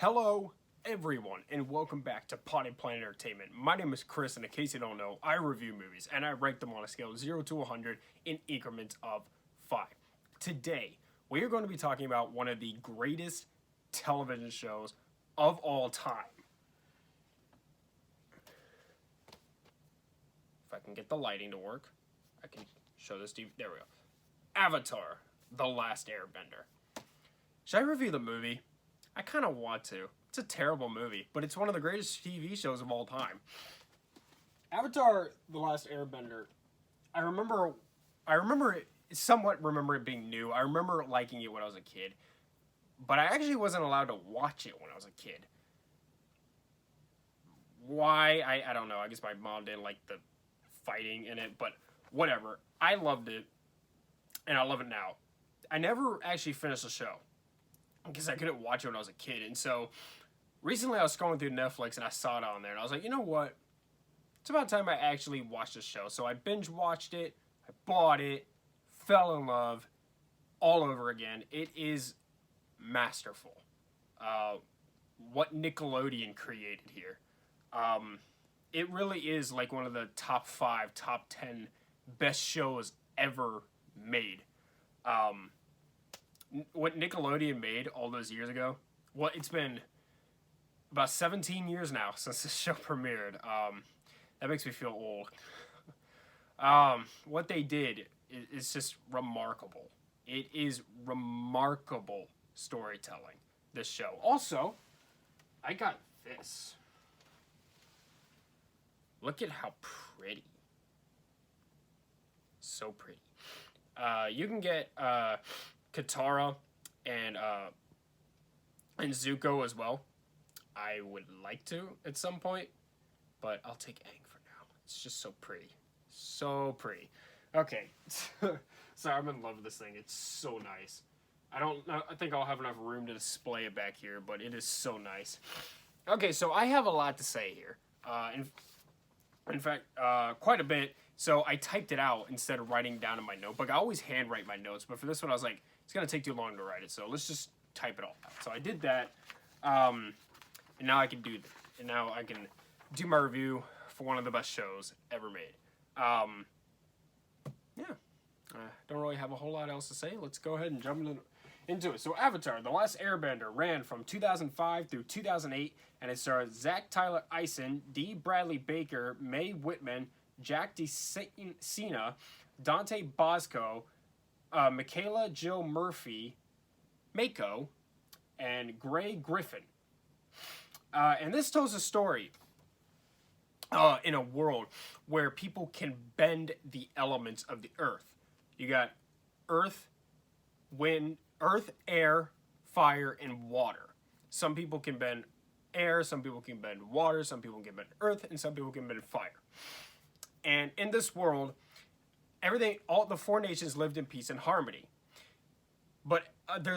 Hello, everyone, and welcome back to Potty Planet Entertainment. My name is Chris, and in case you don't know, I review movies, and I rank them on a scale of 0 to 100 in increments of 5. Today, we are going to be talking about one of the greatest television shows of all time. If I can get the lighting to work, I can show this to you. There we go. Avatar, The Last Airbender. Should I review the movie? I kind of want to. It's a terrible movie, but it's one of the greatest TV shows of all time. Avatar: The Last Airbender. I somewhat remember it being new. I remember liking it when I was a kid, but I actually wasn't allowed to watch it when I was a kid. Why? I don't know. I guess my mom didn't like the fighting in it, but whatever. I loved it, and I love it now. I never actually finished the show because I couldn't watch it when I was a kid. And so recently I was scrolling through Netflix and I saw it on there. And I was like, you know what? It's about time I actually watched the show. So I binge watched it. I bought it. Fell in love all over again. It is masterful. What Nickelodeon created here. It really is like one of the top 5, top 10 best shows ever made. What Nickelodeon made all those years ago, well, it's been about 17 years now since this show premiered. That makes me feel old. What they did is just remarkable. It is remarkable storytelling, this show. Also, I got this. Look at how pretty. So pretty. You can get Katara and Zuko as well. I would like to at some point, but I'll take Aang for now. It's just so pretty. So pretty. Okay. Sorry, I'm in love with this thing. It's so nice. I think I'll have enough room to display it back here, but it is so nice. Okay, so I have a lot to say here. In fact, quite a bit. So I typed it out instead of writing down in my notebook. I always handwrite my notes, but for this one I was like, it's going to take too long to write it, so let's just type it all out. So I did that, and now I can do that. And now I can do my review for one of the best shows ever made. Yeah, don't really have a whole lot else to say. Let's go ahead and jump into it. So Avatar: The Last Airbender ran from 2005 through 2008, and it starred Zach Tyler Eisen, D. Bradley Baker, Mae Whitman, Jack DeSena, Dante Bosco, Michaela Jill Murphy, Mako, and Gray Griffin. And this tells a story in a world where people can bend the elements of the earth. You got earth, wind, earth, air, fire, and water. Some people can bend air, some people can bend water, some people can bend earth, and some people can bend fire. And in this world, all the 4 nations lived in peace and harmony. But there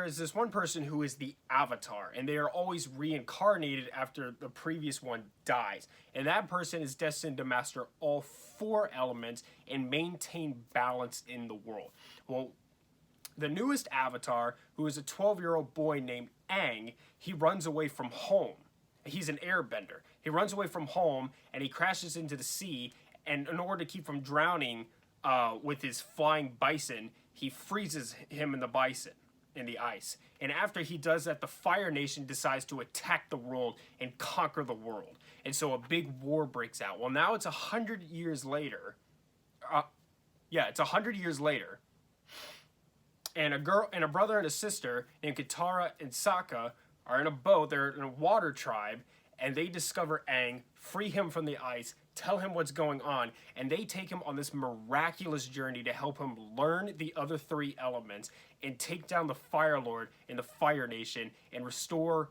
is this one person who is the Avatar, and they are always reincarnated after the previous one dies. And that person is destined to master all 4 elements and maintain balance in the world. Well, the newest Avatar, who is a 12-year-old boy named Aang, he runs away from home. He's an airbender. He runs away from home, and he crashes into the sea, and in order to keep from drowning with his flying bison, he freezes him in the bison, in the ice. And after he does that, the Fire Nation decides to attack the world and conquer the world. And so a big war breaks out. Well, now it's 100 years later. It's 100 years later. And a brother and a sister named Katara and Saka are in a boat. They're in a water tribe, and they discover Aang, free him from the ice, tell him what's going on, and they take him on this miraculous journey to help him learn the other 3 elements and take down the Fire Lord and the Fire Nation and restore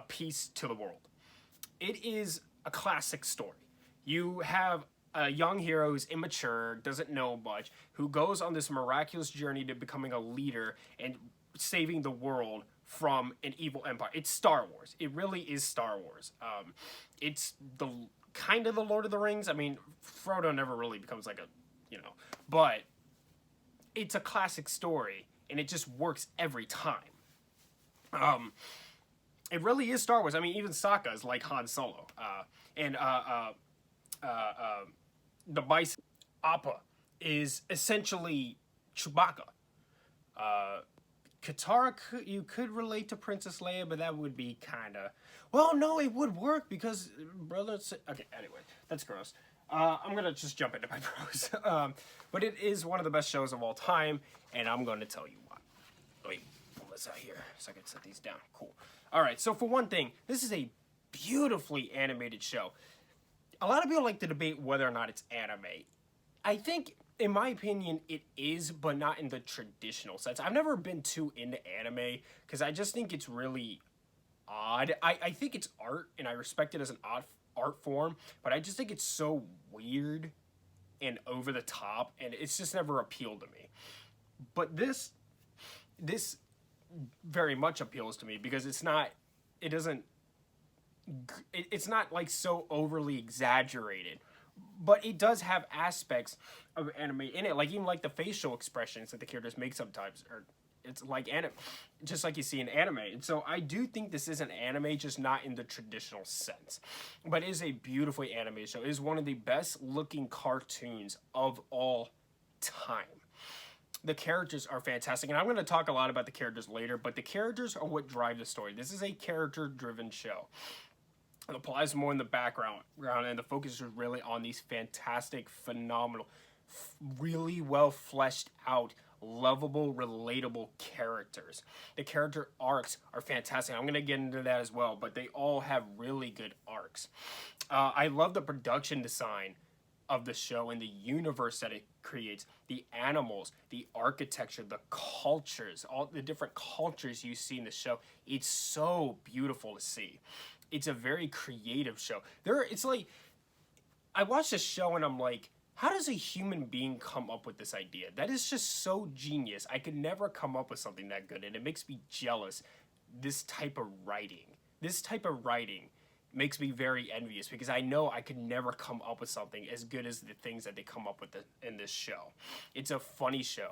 peace to the world. It is a classic story. You have a young hero who's immature, doesn't know much, who goes on this miraculous journey to becoming a leader and saving the world from an evil empire. It's Star Wars. It really is Star Wars. It's the kind of the Lord of the Rings. I mean, Frodo never really becomes like but it's a classic story, and it just works every time. It really is Star Wars. I mean, even Saka is like Han Solo. And the bison Appa is essentially Chewbacca. Uh, Katara, you could relate to Princess Leia, but that would be kind of... Well, no, it would work because brothers... Okay, anyway, that's gross. I'm going to just jump into my pros. But it is one of the best shows of all time, and I'm going to tell you why. Wait, pull this out here so I can set these down. Cool. All right, so for one thing, this is a beautifully animated show. A lot of people like to debate whether or not it's anime. I think, in my opinion, it is, but not in the traditional sense. I've never been too into anime because I just think it's really odd. I think it's art, and I respect it as an art form, but I just think it's so weird and over the top, and it's just never appealed to me. But this very much appeals to me because it's not like so overly exaggerated, but it does have aspects of anime in it, like even like the facial expressions that the characters make sometimes, or it's like anime, just like you see in anime. And so I do think this is an anime, just not in the traditional sense, but it is a beautifully animated show. It is one of the best looking cartoons of all time. The characters are fantastic, and I'm going to talk a lot about the characters later, but the characters are what drive the story. This is a character-driven show. The plot is more in the background, and the focus is really on these fantastic, phenomenal, really well fleshed out, lovable, relatable characters. The character arcs are fantastic. I'm going to get into that as well, but they all have really good arcs. I love the production design of the show and the universe that it creates, the animals, the architecture, the cultures, all the different cultures you see in the show. It's so beautiful to see. It's a very creative show. It's like, I watched this show and I'm like, how does a human being come up with this idea? That is just so genius. I could never come up with something that good, and it makes me jealous. This type of writing makes me very envious because I know I could never come up with something as good as the things that they come up with in this show. It's a funny show.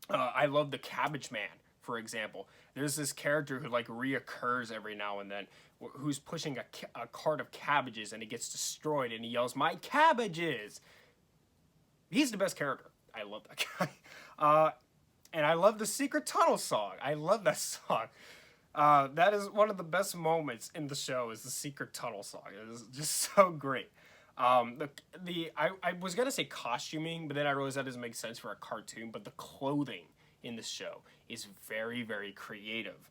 I love the Cabbage Man, for example. There's this character who like reoccurs every now and then, who's pushing a cart of cabbages and it gets destroyed, and he yells, "My cabbages!" He's the best character. I love that guy. And I love the Secret Tunnel song. I love that song. That is one of the best moments in the show, is the Secret Tunnel song. It is just so great. I was gonna say costuming, but then I realized that doesn't make sense for a cartoon. But the clothing in the show is very, very creative.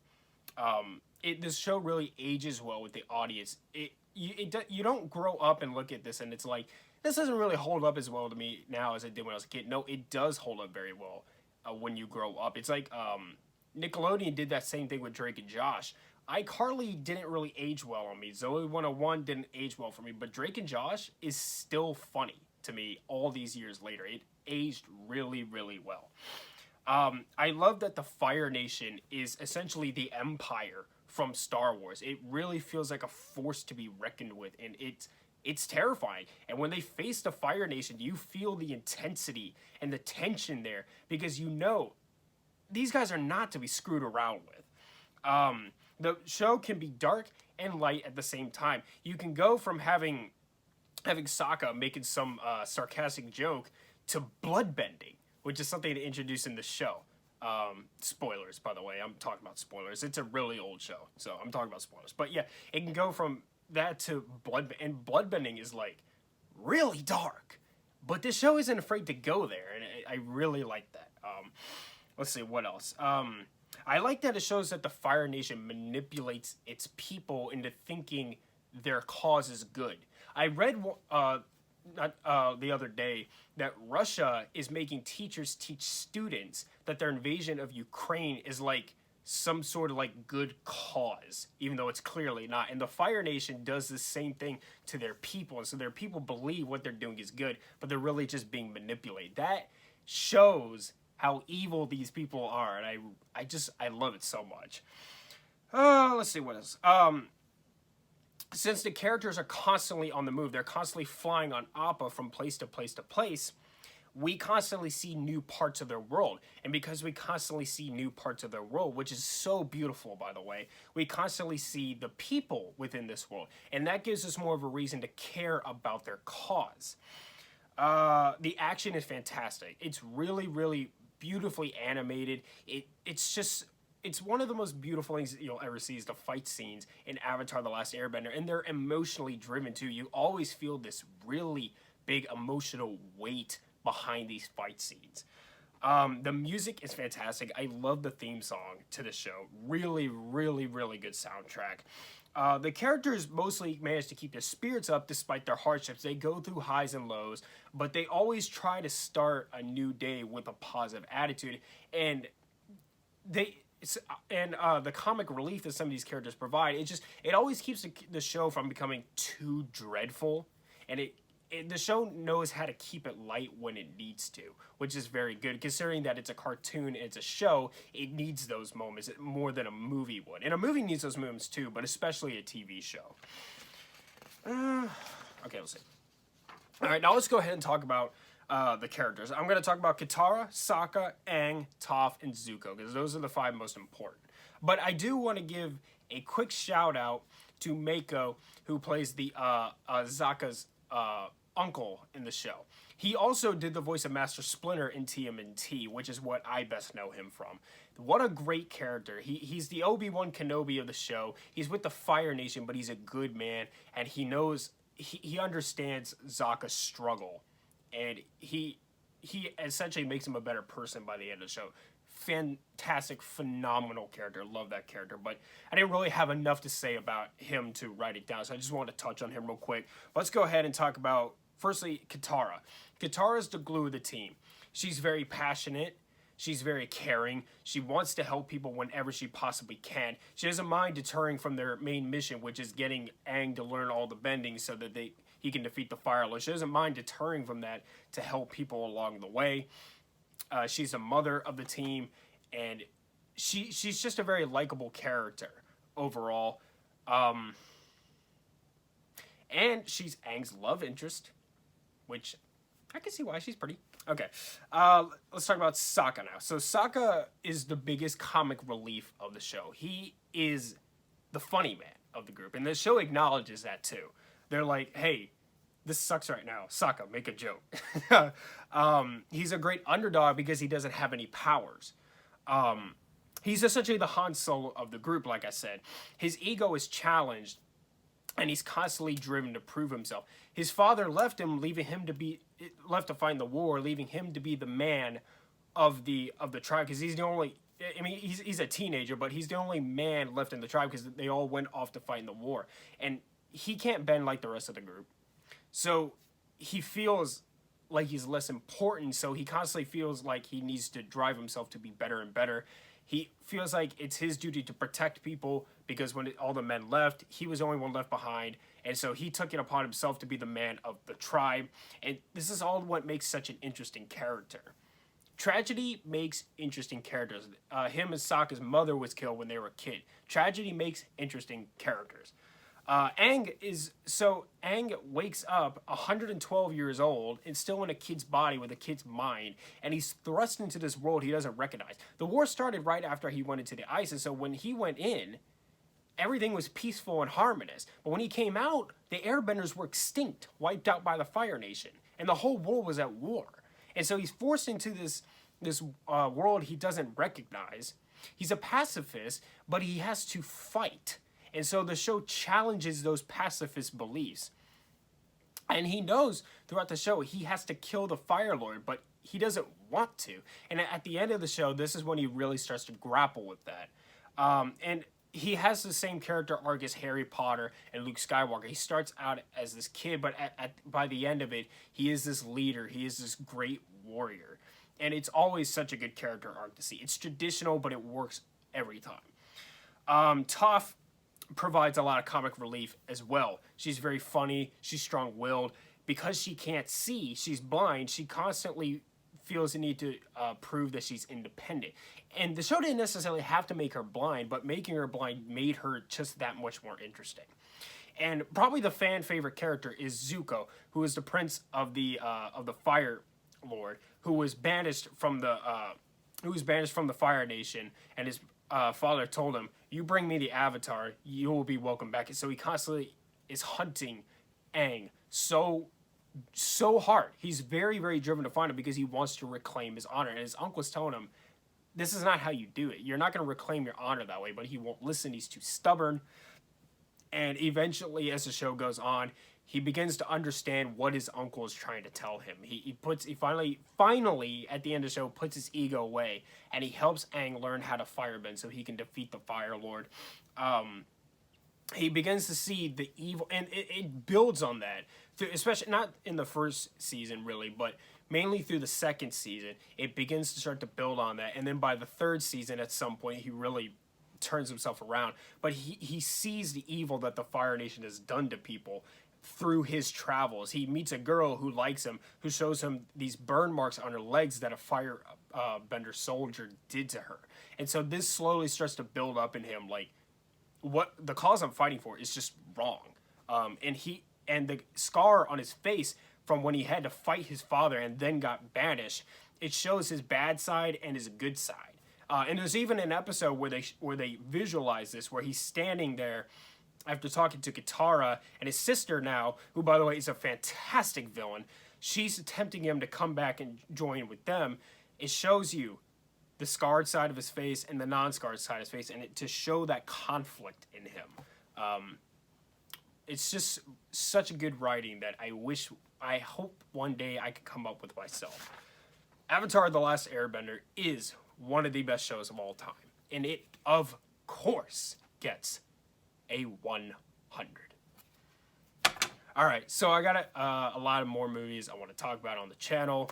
This show really ages well with the audience. You don't grow up and look at this and it's like, this doesn't really hold up as well to me now as it did when I was a kid. No, it does hold up very well when you grow up. It's like Nickelodeon did that same thing with Drake and Josh. iCarly didn't really age well on me. Zoe 101 didn't age well for me, but Drake and Josh is still funny to me all these years later. It aged really, really well. I love that the Fire Nation is essentially the Empire from Star Wars. It really feels like a force to be reckoned with, and it's terrifying. And when they face the Fire Nation, you feel the intensity and the tension there, because you know these guys are not to be screwed around with. The show can be dark and light at the same time. You can go from having Saka making some sarcastic joke to bloodbending, which is something to introduce in the show. Spoilers, by the way. I'm talking about spoilers. It's a really old show, so I'm talking about spoilers. But yeah, it can go from that to and bloodbending is like really dark. But this show isn't afraid to go there, and I really like that. Let's see, what else? I like that it shows that the Fire Nation manipulates its people into thinking their cause is good. I read the other day that Russia is making teachers teach students that their invasion of Ukraine is like some sort of like good cause, even though it's clearly not. And the Fire Nation does the same thing to their people, and so their people believe what they're doing is good, but they're really just being manipulated. That shows how evil these people are, and I love it so much. Let's see what else. Since the characters are constantly on the move, they're constantly flying on Appa from place to place to place, we constantly see new parts of their world. And because we constantly see new parts of their world, which is so beautiful, by the way, we constantly see the people within this world. And that gives us more of a reason to care about their cause. The action is fantastic. It's really, really beautifully animated. It's one of the most beautiful things that you'll ever see is the fight scenes in Avatar: The Last Airbender, and they're emotionally driven too. You always feel this really big emotional weight behind these fight scenes. The music is fantastic. I love the theme song to the show. Really, really, really good soundtrack. The characters mostly manage to keep their spirits up despite their hardships. They go through highs and lows, but they always try to start a new day with a positive attitude. And the comic relief that some of these characters provide, it always keeps the show from becoming too dreadful. And the show knows how to keep it light when it needs to, which is very good. Considering that it's a cartoon and it's a show, it needs those moments more than a movie would. And a movie needs those moments too, but especially a TV show. Okay, let's see. All right, now let's go ahead and talk about the characters. I'm going to talk about Katara, Saka, Aang, Toph, and Zuko, because those are the 5 most important. But I do want to give a quick shout out to Mako, who plays the Sokka's uncle in the show. He also did the voice of Master Splinter in TMNT, which is what I best know him from. What a great character. He's the Obi-Wan Kenobi of the show. He's with the Fire Nation, but he's a good man, and he understands Sokka's struggle, and he essentially makes him a better person by the end of the show. Fantastic, phenomenal character. Love that character, but I didn't really have enough to say about him to write it down, so I just wanted to touch on him real quick. Let's go ahead and talk about, firstly, Katara. Katara is the glue of the team. She's very passionate. She's very caring. She wants to help people whenever she possibly can. She doesn't mind deterring from their main mission, which is getting Aang to learn all the bending so that he can defeat the Fire Lord. She doesn't mind deterring from that to help people along the way. She's a mother of the team, and she's just a very likable character overall. And she's Aang's love interest, which I can see why. She's pretty. Okay, let's talk about Sokka now. So Sokka is the biggest comic relief of the show. He is the funny man of the group, and the show acknowledges that too. They're like, hey, this sucks right now. Sokka, make a joke. He's a great underdog because he doesn't have any powers. He's essentially the Han Solo of the group, like I said. His ego is challenged, and he's constantly driven to prove himself. His father left him, left to find the war, leaving him to be the man of the tribe, because he's the only. I mean, he's a teenager, but he's the only man left in the tribe because they all went off to fight in the war, and he can't bend like the rest of the group. So he feels like he's less important, so he constantly feels like he needs to drive himself to be better and better. He feels like it's his duty to protect people because when all the men left, he was the only one left behind, and so he took it upon himself to be the man of the tribe. And this is all what makes such an interesting character. Tragedy makes interesting characters. Him and Sokka's mother was killed when they were a kid. Tragedy makes interesting characters. Aang wakes up 112 years old and still in a kid's body with a kid's mind, and he's thrust into this world he doesn't recognize. The war started right after he went into the ice, and so when he went in, everything was peaceful and harmonious. But when he came out, the Airbenders were extinct, wiped out by the Fire Nation, and the whole world was at war. And so he's forced into this world he doesn't recognize. He's a pacifist, but he has to fight. And so the show challenges those pacifist beliefs. And he knows throughout the show he has to kill the Fire Lord, but he doesn't want to. And at the end of the show, this is when he really starts to grapple with that. And he has the same character arc as Harry Potter and Luke Skywalker. He starts out as this kid, but by the end of it, he is this leader. He is this great warrior. And it's always such a good character arc to see. It's traditional, but it works every time. Toph provides a lot of comic relief as well. She's very funny. She's strong-willed. Because she can't see, she's blind, she constantly feels the need to prove that she's independent. And the show didn't necessarily have to make her blind, but making her blind made her just that much more interesting. And probably the fan favorite character is Zuko, who is the prince of the Fire Lord who was banished from the Fire Nation, and his father told him, "You bring me the Avatar, you will be welcome back." And so he constantly is hunting Aang so hard. He's very, very driven to find him because he wants to reclaim his honor. And his uncle's telling him, this is not how you do it. You're not going to reclaim your honor that way. But he won't listen. He's too stubborn. And eventually, as the show goes on, he begins to understand what his uncle is trying to tell him. He finally at the end of the show puts his ego away, and he helps Aang learn how to firebend so he can defeat the Fire Lord. He begins to see the evil, and it builds on that, especially not in the first season really, but mainly through the second season. It begins to start to build on that, and then by the third season, at some point, he really turns himself around. But he sees the evil that the Fire Nation has done to people through his travels. He meets a girl who likes him, who shows him these burn marks on her legs that a firebender soldier did to her. And so this slowly starts to build up in him, like, what the cause I'm fighting for is just wrong. And the scar on his face from when he had to fight his father and then got banished, it shows his bad side and his good side. And there's even an episode where they visualize this, where he's standing there after talking to Katara and his sister now, who, by the way, is a fantastic villain. She's tempting him to come back and join with them. It shows you the scarred side of his face and the non-scarred side of his face, and to show that conflict in him. It's just such a good writing that I hope one day I could come up with myself. Avatar: The Last Airbender is one of the best shows of all time, and it, of course, gets a 100. Alright, so I got a lot of more movies I want to talk about on the channel,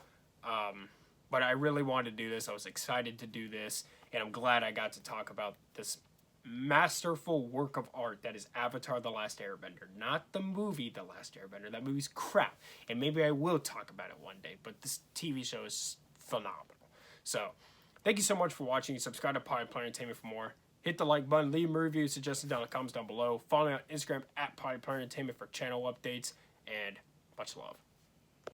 but I really wanted to do this. I was excited to do this, and I'm glad I got to talk about this masterful work of art that is Avatar: The Last Airbender. Not the movie The Last Airbender. That movie's crap, and maybe I will talk about it one day, but this TV show is phenomenal. So, thank you so much for watching. Subscribe to Potty Player Entertainment for more. Hit the like button, leave a review, suggestions down in the comments down below. Follow me on Instagram at Potty Player Entertainment for channel updates, and much love.